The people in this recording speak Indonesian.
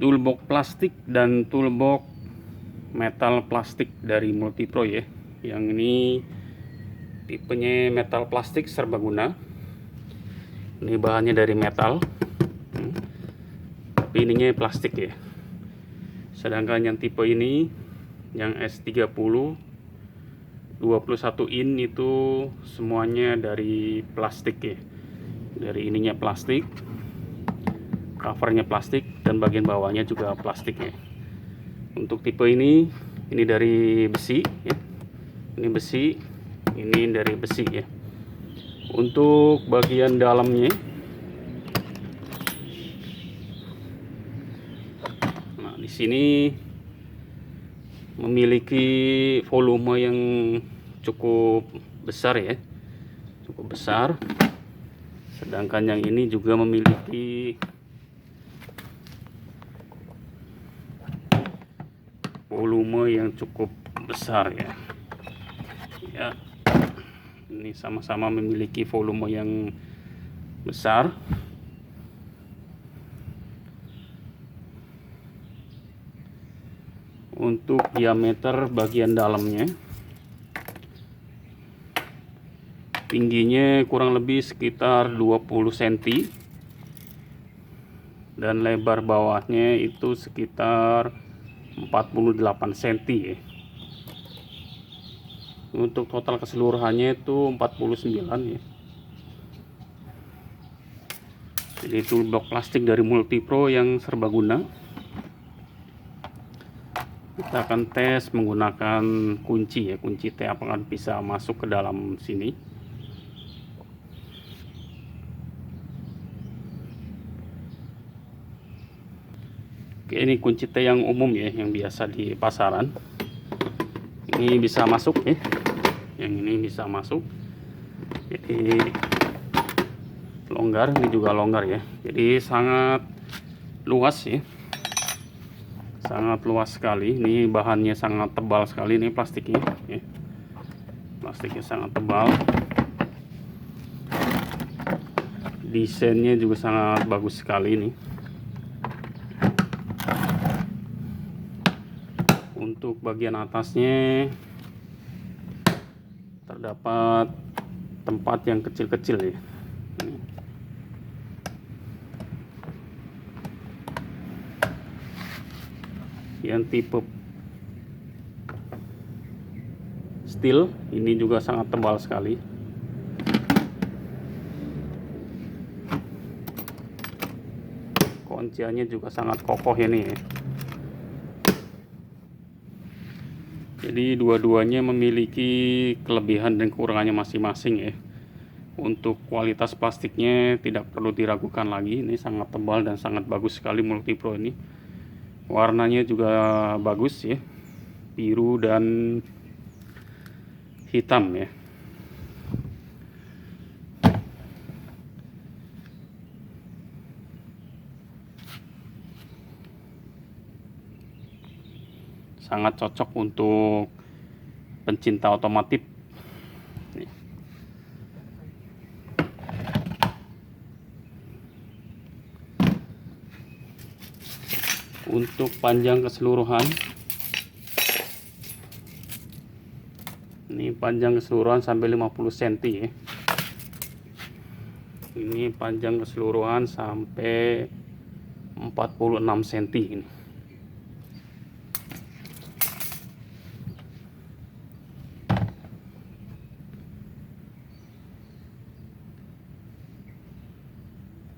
toolbox plastik dan toolbox metal plastik dari Multipro ya. Yang ini tipenya metal plastik serbaguna. Ini bahannya dari metal, tapi ininya plastik ya. Sedangkan yang tipe ini, yang S30 21 in itu semuanya dari plastik ya. Dari ininya plastik, covernya plastik, dan bagian bawahnya juga plastik ya. Untuk tipe ini dari besi ya. Ini besi, ini dari besi ya. Untuk bagian dalamnya, nah di sini memiliki volume yang cukup besar ya, cukup besar. Sedangkan yang ini juga memiliki volume yang cukup besar ya. Ya, ini sama-sama memiliki volume yang besar. Untuk diameter bagian dalamnya, tingginya kurang lebih sekitar 20 cm dan lebar bawahnya itu sekitar 48 cm ya. Untuk total keseluruhannya itu 49 ya. Jadi toolbox plastik dari Multipro yang serbaguna. Kita akan tes menggunakan kunci ya, kunci T apakah bisa masuk ke dalam sini. Oke, ini kunci T yang umum ya, yang biasa di pasaran. Ini bisa masuk ya, yang ini bisa masuk. Jadi longgar, ini juga longgar ya. Jadi sangat luas ya, sangat luas sekali. Ini bahannya sangat tebal sekali, ini plastiknya ya. Plastiknya sangat tebal, desainnya juga sangat bagus sekali nih. Untuk bagian atasnya terdapat tempat yang kecil-kecil ya. Yang tipe steel ini juga sangat tebal sekali. Kunciannya juga sangat kokoh ini ya. Jadi dua-duanya memiliki kelebihan dan kekurangannya masing-masing ya. Untuk kualitas plastiknya tidak perlu diragukan lagi, ini sangat tebal dan sangat bagus sekali Multipro ini. Warnanya juga bagus ya, biru dan hitam ya. Sangat cocok untuk pencinta otomotif. Untuk panjang keseluruhan, ini panjang keseluruhan sampai 50 cm ya. Ini panjang keseluruhan sampai 46 cm ini.